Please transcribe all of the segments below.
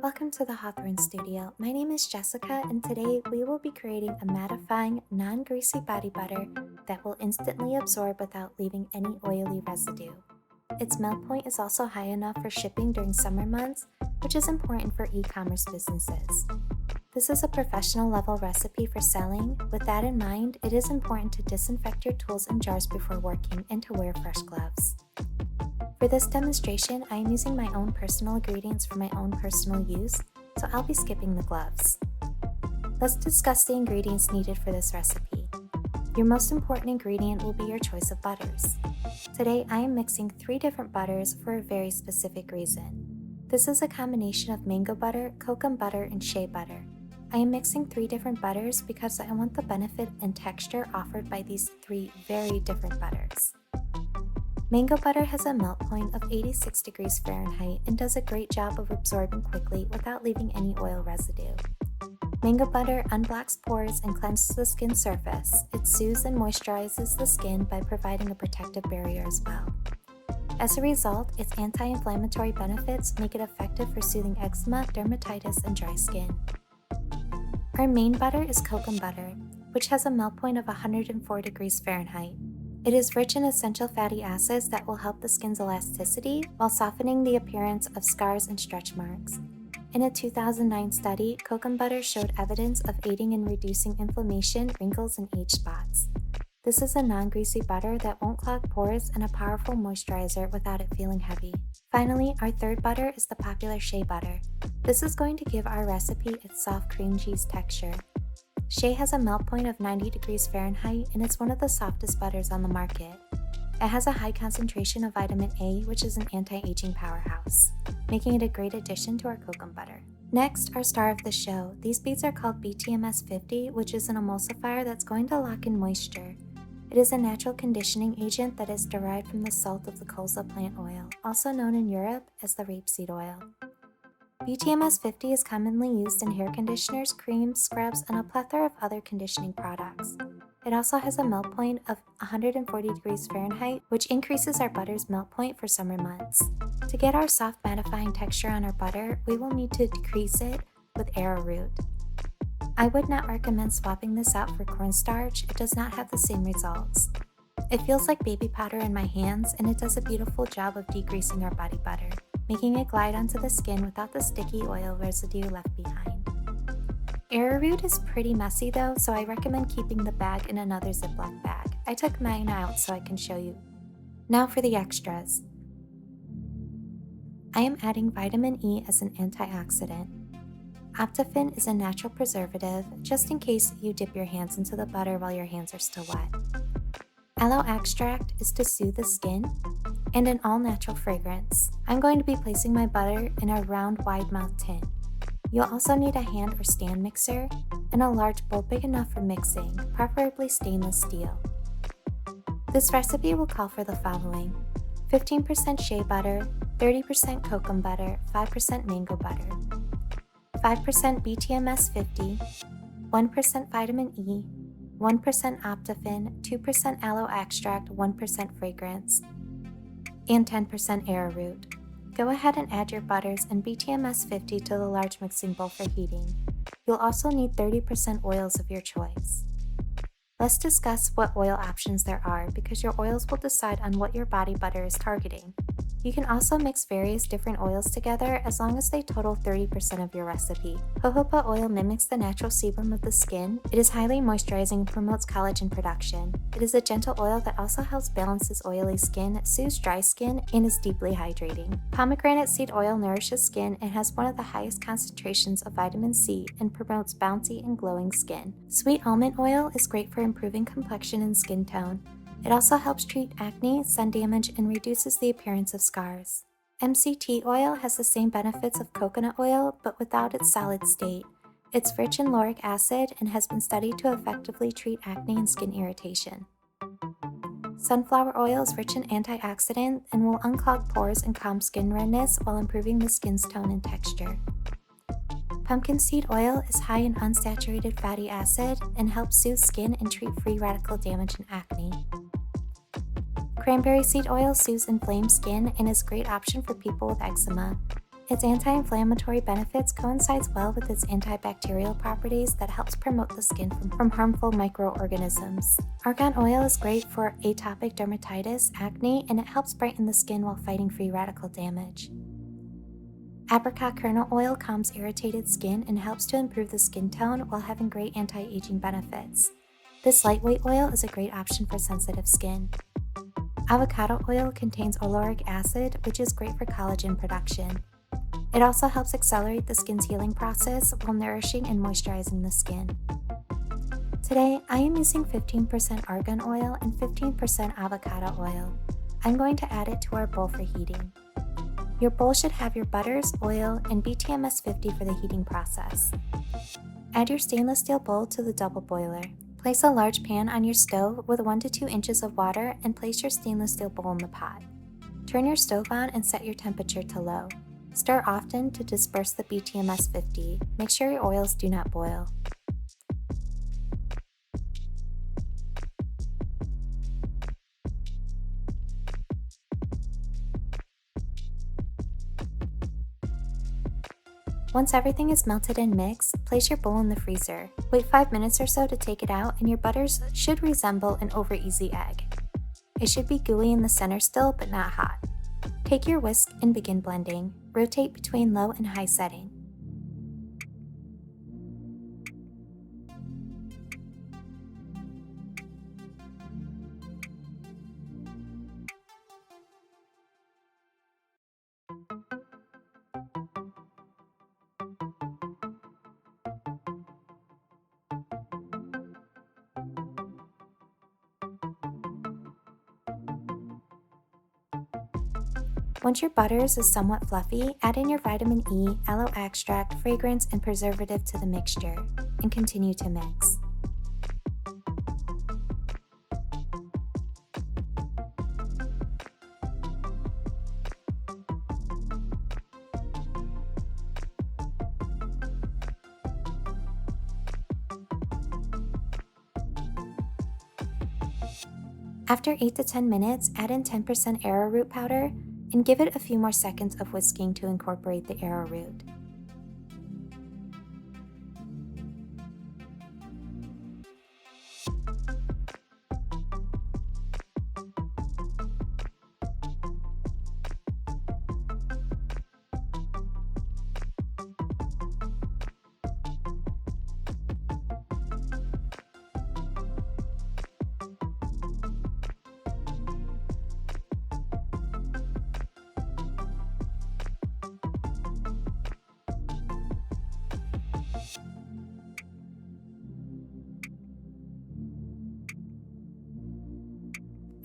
Welcome to the Hawthorne Studio. My name is Jessica, and today we will be creating a mattifying, non-greasy body butter that will instantly absorb without leaving any oily residue. Its melt point is also high enough for shipping during summer months, which is important for e-commerce businesses. This is a professional level recipe for selling. With that in mind, it is important to disinfect your tools and jars before working and to wear fresh gloves. For this demonstration, I am using my own personal ingredients for my own personal use, so I'll be skipping the gloves. Let's discuss the ingredients needed for this recipe. Your most important ingredient will be your choice of butters. Today, I am mixing 3 different butters for a very specific reason. This is a combination of mango butter, Kokum butter, and Shea butter. I am mixing 3 different butters because I want the benefit and texture offered by these 3 very different butters. Mango butter has a melt point of 86 degrees Fahrenheit and does a great job of absorbing quickly without leaving any oil residue. Mango butter unblocks pores and cleanses the skin surface. It soothes and moisturizes the skin by providing a protective barrier as well. As a result, its anti-inflammatory benefits make it effective for soothing eczema, dermatitis, and dry skin. Our main butter is Kokum butter, which has a melt point of 104 degrees Fahrenheit. It is rich in essential fatty acids that will help the skin's elasticity while softening the appearance of scars and stretch marks. In a 2009 study, Kokum butter showed evidence of aiding in reducing inflammation, wrinkles, and age spots. This is a non-greasy butter that won't clog pores and a powerful moisturizer without it feeling heavy. Finally, our third butter is the popular Shea butter. This is going to give our recipe its soft cream cheese texture. Shea has a melt point of 90 degrees Fahrenheit and it's one of the softest butters on the market. It has a high concentration of vitamin A, which is an anti-aging powerhouse, making it a great addition to our Kokum butter. Next, our star of the show. These beads are called BTMS 50, which is an emulsifier that's going to lock in moisture. It is a natural conditioning agent that is derived from the salt of the colza plant oil, also known in Europe as the rapeseed oil. BTMS 50 is commonly used in hair conditioners, creams, scrubs, and a plethora of other conditioning products. It also has a melt point of 140 degrees Fahrenheit, which increases our butter's melt point for summer months. To get our soft mattifying texture on our butter, we will need to decrease it with arrowroot. I would not recommend swapping this out for cornstarch. It does not have the same results. It feels like baby powder in my hands, and it does a beautiful job of degreasing our body butter, making it glide onto the skin without the sticky oil residue left behind. Arrowroot is pretty messy though, so I recommend keeping the bag in another Ziploc bag. I took mine out so I can show you. Now for the extras. I am adding vitamin E as an antioxidant. Optifin is a natural preservative, just in case you dip your hands into the butter while your hands are still wet. Aloe extract is to soothe the skin, and an all-natural fragrance. I'm going to be placing my butter in a round, wide-mouthed tin. You'll also need a hand or stand mixer, and a large bowl big enough for mixing, preferably stainless steel. This recipe will call for the following: 15% shea butter, 30% Kokum butter, 5% mango butter, 5% BTMS 50, 1% vitamin E, 1% Optifin, 2% aloe extract, 1% fragrance, and 10% arrowroot. Go ahead and add your butters and BTMS 50 to the large mixing bowl for heating. You'll also need 30% oils of your choice. Let's discuss what oil options there are because your oils will decide on what your body butter is targeting. You can also mix various different oils together as long as they total 30% of your recipe. Jojoba oil mimics the natural sebum of the skin. It is highly moisturizing and promotes collagen production. It is a gentle oil that also helps balance oily skin, soothes dry skin, and is deeply hydrating. Pomegranate seed oil nourishes skin and has one of the highest concentrations of vitamin C and promotes bouncy and glowing skin. Sweet almond oil is great for improving complexion and skin tone. It also helps treat acne, sun damage, and reduces the appearance of scars. MCT oil has the same benefits of coconut oil, but without its solid state. It's rich in lauric acid and has been studied to effectively treat acne and skin irritation. Sunflower oil is rich in antioxidants and will unclog pores and calm skin redness while improving the skin's tone and texture. Pumpkin seed oil is high in unsaturated fatty acid and helps soothe skin and treat free radical damage and acne. Cranberry seed oil soothes inflamed skin and is a great option for people with eczema. Its anti-inflammatory benefits coincides well with its antibacterial properties that helps promote the skin from harmful microorganisms. Argan oil is great for atopic dermatitis, acne, and it helps brighten the skin while fighting free radical damage. Apricot kernel oil calms irritated skin and helps to improve the skin tone while having great anti-aging benefits. This lightweight oil is a great option for sensitive skin. Avocado oil contains oleic acid, which is great for collagen production. It also helps accelerate the skin's healing process while nourishing and moisturizing the skin. Today, I am using 15% argan oil and 15% avocado oil. I'm going to add it to our bowl for heating. Your bowl should have your butters, oil, and BTMS 50 for the heating process. Add your stainless steel bowl to the double boiler. Place a large pan on your stove with 1 to 2 inches of water and place your stainless steel bowl in the pot. Turn your stove on and set your temperature to low. Stir often to disperse the BTMS 50. Make sure your oils do not boil. Once everything is melted and mixed, place your bowl in the freezer. Wait 5 minutes or so to take it out, and your butters should resemble an over-easy egg. It should be gooey in the center still, but not hot. Take your whisk and begin blending. Rotate between low and high setting. Once your butters is somewhat fluffy, add in your vitamin E, aloe extract, fragrance, and preservative to the mixture, and continue to mix. After 8 to 10 minutes, add in 10% arrowroot powder and give it a few more seconds of whisking to incorporate the arrowroot.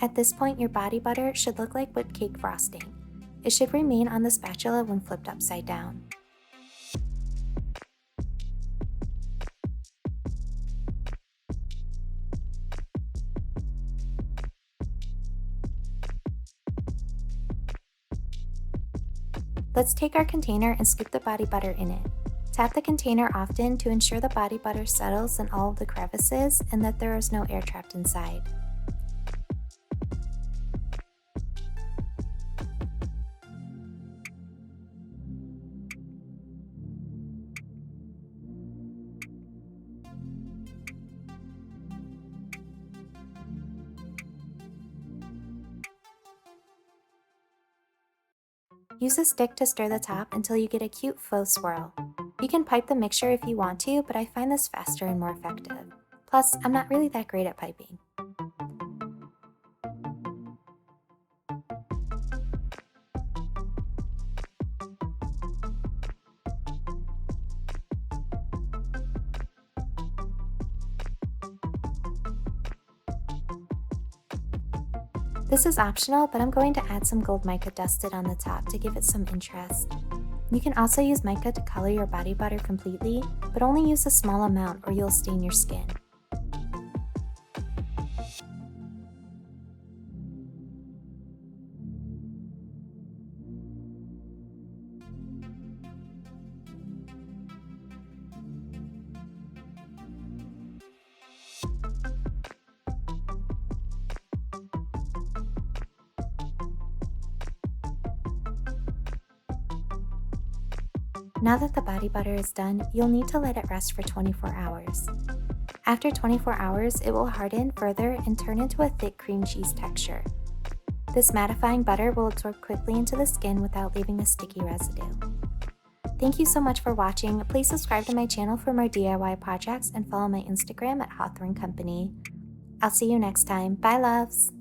At this point, your body butter should look like whipped cake frosting. It should remain on the spatula when flipped upside down. Let's take our container and scoop the body butter in it. Tap the container often to ensure the body butter settles in all of the crevices and that there is no air trapped inside. Use a stick to stir the top until you get a cute faux swirl. You can pipe the mixture if you want to, but I find this faster and more effective. Plus, I'm not really that great at piping. This is optional, but I'm going to add some gold mica dusted on the top to give it some interest. You can also use mica to color your body butter completely, but only use a small amount or you'll stain your skin. Now that the body butter is done, you'll need to let it rest for 24 hours. After 24 hours, it will harden further and turn into a thick cream cheese texture. This mattifying butter will absorb quickly into the skin without leaving a sticky residue. Thank you so much for watching. Please subscribe to my channel for more DIY projects and follow my Instagram at Hawthorne Company. I'll see you next time. Bye, loves!